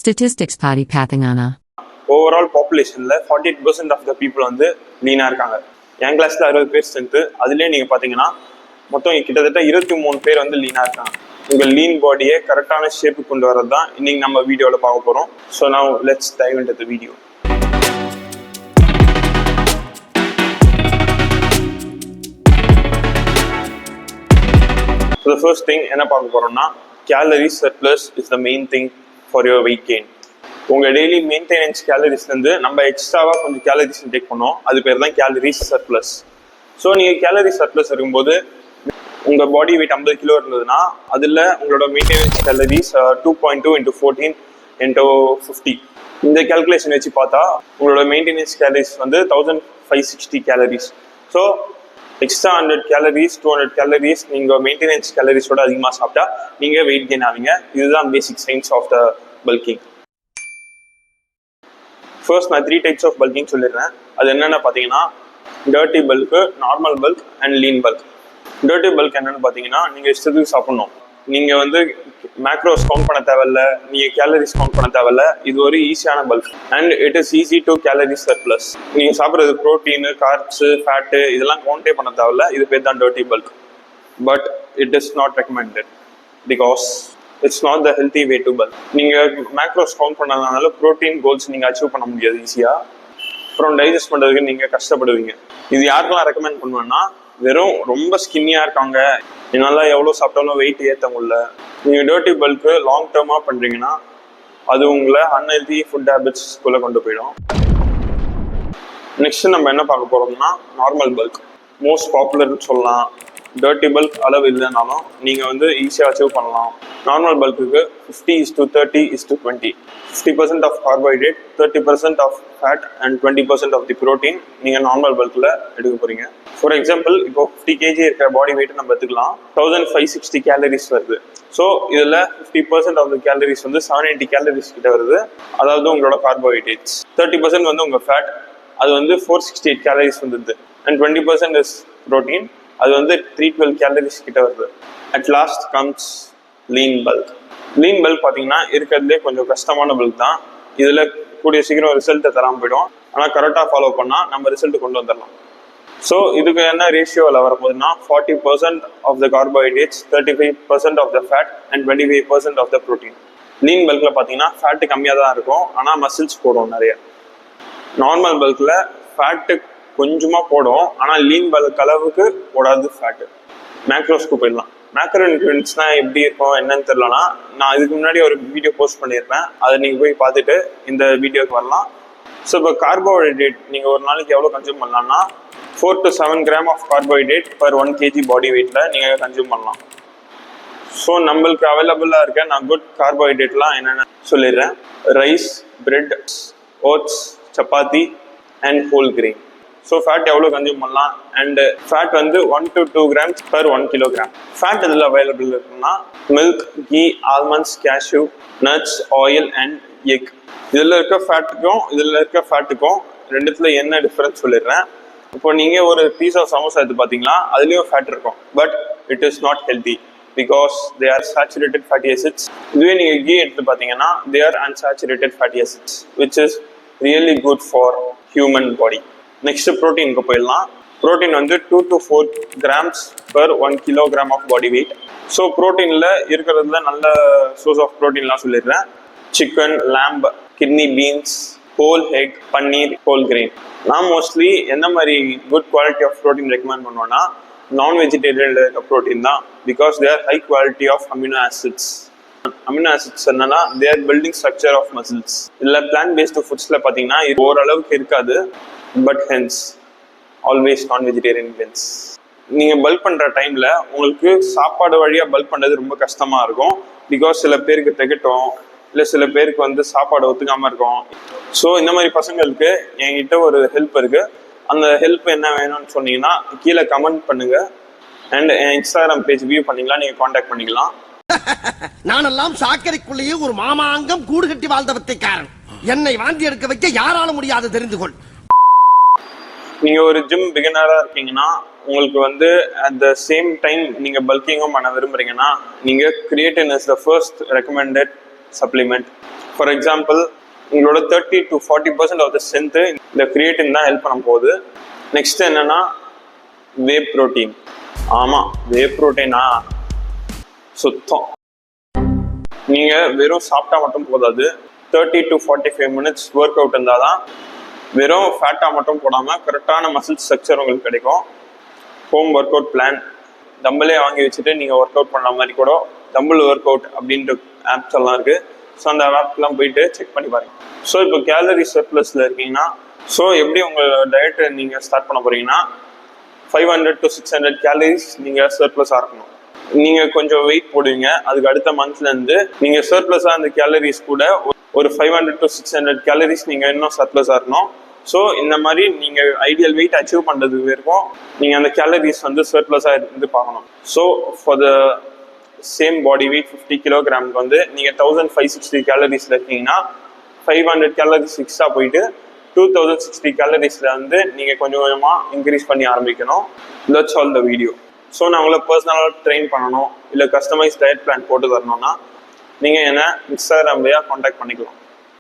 Statistics Party Pathangana. Overall population 48% of the people வந்து லீனா இருக்காங்க. என் கிளாஸ்ல 60 பேர் ஸ்ட்ரென்த். அதுலேயே நீங்க பாத்தீங்கன்னா மொத்தம் கிட்டத்தட்ட 23 பேர் வந்து லீனா இருக்காங்க. உங்க லீன் பாடியை கரெக்டான ஷேப்பு கொண்டு வரது தான் இன்னைக்கு நம்ம வீடியோல பார்க்க போறோம். So now let's dive into the video. So the first thing என்ன பார்க்க போறோம்னா calorie surplus is the main thing for your weight gain. உங்க டெய்லி மெயின்டெனன்ஸ் கேலரிஸ்லேருந்து நம்ம எக்ஸ்ட்ராவாக கொஞ்சம் கேலரிஸ் இன்டேக் பண்ணோம். அது பேர் தான் கேலரிஸ் சர்ப்ளஸ். ஸோ நீங்கள் கேலரி சர்ப்ளஸ் இருக்கும்போது உங்கள் பாடி வெயிட் 50 கிலோ இருந்ததுன்னா அதில் உங்களோட மெயின்டெனன்ஸ் கேலரிஸ் 2.2 into 14 into 50. இந்த கேல்குலேஷன் வச்சு பார்த்தா உங்களோட மெயின்டெனன்ஸ் கேலரிஸ் வந்து 1560 calories. So extra 100 calories 200 calories நீங்கள் மெயின்டெனன்ஸ் கேலரிஸோட அதிகமாக சாப்பிட்டா நீங்கள் வெயிட் கெயின் ஆவீங்க. இதுதான் basic science of the bulking. First நான் 3 டைப்ஸ் ஆஃப் பல்கிங் சொல்லிடுறேன். அது என்னென்ன பார்த்தீங்கன்னா dirty bulk, normal bulk and lean bulk. Dirty bulk என்னென்னு பார்த்தீங்கன்னா நீங்கள் இஷ்டத்துக்கு சாப்பிட்ணும். நீங்கள் வந்து மேக்ரோஸ் கவுண்ட் பண்ண தேவையில்ல, நீங்கள் கேலரிஸ் கவுண்ட் பண்ண தேவையில்ல. இது ஒரு ஈஸியான bulk and it is easy to calorie surplus. நீங்கள் சாப்பிட்றது ப்ரோட்டீனு, கார்ப்ஸு, ஃபேட்டு இதெல்லாம் கவுண்டே பண்ண தேவையில்ல. இது பேர் தான் dirty bulk. But it is not recommended because it's not the healthy way to bulk. நீங்கள் மேக்ரோஸ் கவுண்ட் பண்ணதுனால ப்ரோட்டீன் கோல்ஸ் நீங்கள் அச்சீவ் பண்ண முடியாது ஈஸியாக. அப்புறம் டைஜஸ்ட் பண்ணுறதுக்கு நீங்கள் கஷ்டப்படுவீங்க. இது யாருக்கெல்லாம் ரெக்கமெண்ட் பண்ணுவேன்னா வெறும் ரொம்ப ஸ்கின்னியாக இருக்காங்க, என்னால் எவ்வளோ சாப்பிட்டாலும் வெயிட் ஏற்ற முடியல. நீங்கள் டர்ட்டி பல்க்கு லாங் டேர்மாக பண்ணுறீங்கன்னா அது உங்களை அன்ஹெல்தி ஃபுட் ஹேபிட்ஸ்குள்ளே கொண்டு போயிடும். நெக்ஸ்ட் நம்ம என்ன பார்க்க போகிறோம்னா நார்மல் பல்க். மோஸ்ட் பாப்புலர்னு சொல்லலாம். டர்ட்டி பல்க் அளவு இல்லைனாலும் நீங்கள் வந்து ஈஸியாக அச்சீவ் பண்ணலாம். நார்மல் பல்க்குக்கு 50:30:20. 50% of carbohydrate, 30% of fat and 20% of the protein நீங்கள் நார்மல் பல்கில் எடுக்க போகிறீங்க. ஃபார் எக்ஸாம்பிள் இப்போ 50 kg இருக்கிற பாடி வெயிட் நம்ம எடுத்துக்கலாம். 1560 கேலரிஸ் வருது. ஸோ இதில் 50% ஆஃப் த கேலரிஸ் வந்து 780 கேலரிஸ் கிட்ட வருது. அதாவது உங்களோட கார்போஹைட்ரேட்ஸ். 30% வந்து உங்கள் ஃபேட், அது வந்து 468 கேலரிஸ் வந்துடுது. அண்ட் 20% இஸ் ப்ரோட்டீன், அது வந்து 312 கேலரிஸ் கிட்ட வருது. At last comes lean bulk. Lean bulk பார்த்தீங்கன்னா இருக்கிறதுலே கொஞ்சம் கஷ்டமான பல்க் தான். இதில் கூடிய சீக்கிரம் ரிசல்ட்டை தராமல் போயிடும். ஆனால் கரெக்டாக ஃபாலோ பண்ணால் நம்ம ரிசல்ட் கொண்டு வந்துடலாம். ஸோ இதுக்கு என்ன ரேஷியோவில் வரப்போகுதுன்னா 40% of the carbohydrates, 35% of the fat and 25% of the protein. Lean பல்கில் பார்த்தீங்கன்னா ஃபேட்டு கம்மியாக தான் இருக்கும், ஆனால் மசில்ஸ் போடும் நிறைய. நார்மல் பல்கில் ஃபேட்டு கொஞ்சமாக போடும், ஆனால் லீன் பல்க் அளவுக்கு போடாது ஃபேட்டு. மேக்ரோஸ்க்கு போயிடலாம். மேக்ரோ நியூட்ரியன்ட்ஸ்னா எப்படி இருக்கும் என்னன்னு தெரியலனா நான் இதுக்கு முன்னாடி ஒரு வீடியோ போஸ்ட் பண்ணியிருப்பேன். அதை நீங்கள் போய் பார்த்துட்டு இந்த வீடியோக்கு வரலாம். ஸோ இப்போ கார்போஹைட்ரேட் நீங்கள் ஒரு நாளைக்கு எவ்வளோ கன்சியூம் பண்ணலாம்னா 4 to 7 grams of carbohydrate per 1 kg body வெயிட்டில் நீங்கள் கன்சியூம் பண்ணலாம். ஸோ நம்மளுக்கு அவைலபிளாக இருக்க நான் குட் கார்போஹைட்ரேட்லாம் என்னென்ன சொல்லிடுறேன். Rice, bread, oats, chapati and whole grain. So fat எவ்வளோ கன்சியூம் பண்ணலாம் அண்ட் ஃபேட் வந்து 1 to 2 grams per 1 kilogram. Fat இதில் அவைலபிள் இருக்குன்னா milk, ghee, almonds, cashew, nuts, oil and egg. இதில் இருக்க ஃபேட்டுக்கும் ரெண்டுத்துல என்ன டிஃப்ரென்ஸ் சொல்லிடுறேன். இப்போ நீங்கள் ஒரு பீஸ் ஆஃப் சமோசா எடுத்து பார்த்தீங்களா, அதுலேயும் ஃபேட் இருக்கும். But it is not healthy because they are saturated fatty acids. இதுவே நீங்கள் கீ எடுத்து பார்த்தீங்கன்னா they are unsaturated fatty acids which is really good for human body. Next ப்ரோட்டீனுக்கு போயிடலாம். ப்ரோட்டீன் வந்து 2 to 4 grams per 1 kilogram of body weight. So ப்ரோட்டீனில் இருக்கிறதுல நல்ல சோர்ஸ் ஆஃப் ப்ரோட்டீன்லாம் சொல்லிடுறேன். Chicken, lamb, kidney beans, whole egg, paneer, whole grain. நான் mostly எந்த மாதிரி good quality of protein recommend பண்ணுவேன்னா நான் வெஜிடேரியனில் இருக்க ப்ரோட்டீன் தான். Because they are high quality of amino acids. Amino acids என்னன்னா they are building structure of muscles. இல்லை பிளான்ட் பேஸ்டு ஃபுட்ஸில் பார்த்தீங்கன்னா இது ஓரளவுக்கு இருக்காது. But hence always non vegetarian wins. நீங்கள் பல்க் பண்ணுற டைமில் உங்களுக்கு சாப்பாடு வழியாக பல்க் பண்ணுறது ரொம்ப கஷ்டமாக இருக்கும். பிகாஸ் சில பேருக்கு திகட்டும், இல்லை சில பேருக்கு வந்து சாப்பாடு ஒத்துக்காமல் இருக்கும். ஸோ இந்த மாதிரி பசங்களுக்கு என்கிட்ட ஒரு ஹெல்ப் இருக்குது. அந்த ஹெல்ப் என்ன வேணும்னு சொன்னீங்கன்னா கீழே கமெண்ட் பண்ணுங்கள். And N Instagram page view பண்ணிக்கலாம், நீங்கள் காண்டாக்ட் பண்ணிக்கலாம். நானெல்லாம் சாக்கடைக்குள்ளேயே ஒரு மாமாங்கம் கூடு கட்டி வாழ்ந்த வித்தைக்காரன். என்னை வாந்தி எடுக்க வைக்க யாரால முடியாது தெரிந்து கொள். நீங்கள் ஒரு ஜிம் பிகினராக இருக்கீங்கன்னா உங்களுக்கு வந்து அட் த சேம் டைம் நீங்கள் பல்கிங்கும் பண்ண விரும்புகிறீங்கன்னா நீங்கள் creatine is the first recommended supplement. For example உங்களோட 30 to 40% ஆஃப் த ஸ்ட்ரென்த்து இந்த கிரியேட்டின் தான் ஹெல்ப் பண்ண போகுது. நெக்ஸ்ட் என்னன்னா வே ப்ரோட்டீன். ஆமாம், வே ப்ரோட்டீனா சுத்தம். நீங்கள் வெறும் சாப்பிட்டா மட்டும் போதாது, 30 to 45 minutes ஒர்க் அவுட் இருந்தால் தான் வெறும் ஃபேட்டாக மட்டும் போடாமல் கரெக்டான மசில் ஸ்ட்ரக்சர் உங்களுக்கு கிடைக்கும். ஹோம் ஒர்க் அவுட் பிளான் டம்பிளே வாங்கி வச்சுட்டு நீங்கள் ஒர்க் அவுட் பண்ண மாதிரி கூட டம்பிள் ஒர்க் அவுட் அப்படின்ட்டு ஆப்ஸ் எல்லாம் இருக்குது. ஸோ அந்த ஆப்லாம் போயிட்டு செக் பண்ணி பாருங்க. ஸோ இப்போ கேலரி சர்ப்ளஸில் இருக்கீங்கன்னா, ஸோ எப்படி உங்கள் டயட்டை நீங்கள் ஸ்டார்ட் பண்ண போகிறீங்கன்னா 500 to 600 கேலரிஸ் நீங்கள் சர்ப்ளஸாக இருக்கணும். நீங்கள் கொஞ்சம் வெயிட் போடுவீங்க, அதுக்கு அடுத்த மந்த்லேருந்து நீங்கள் சர்ப்ளஸாக அந்த கேலரிஸ் கூட ஒரு 500 to 600 கேலரிஸ் நீங்கள் இன்னும் சர்ப்ளஸாக இருக்கணும். ஸோ இந்த மாதிரி நீங்கள் ஐடியல் வெயிட் அச்சீவ் பண்ணுறதுக்கு வரைக்கும் நீங்கள் அந்த கேலரிஸ் வந்து சர்ப்ளஸாக இருந்து பார்க்கணும். So for the same body weight 50 kilograms வந்து நீங்கள் 1560 கேலரிஸில் இருக்கீங்கன்னா 500 கேலரிஸ் எக்ஸ்ட்ரா போயிட்டு 2060 கேலரிஸில் வந்து நீங்கள் கொஞ்சம் கொஞ்சமாக இன்க்ரீஸ் பண்ணி ஆரம்பிக்கணும். That's all the video. So நான் உங்களை பர்சனலாக ட்ரெயின் பண்ணணும் இல்லை கஸ்டமைஸ் டயட் பிளான் போட்டு தரணும்னா நீங்கள் என்ன இன்ஸ்டாகிராம் வழியாக காண்டாக்ட் பண்ணிக்கலாம்.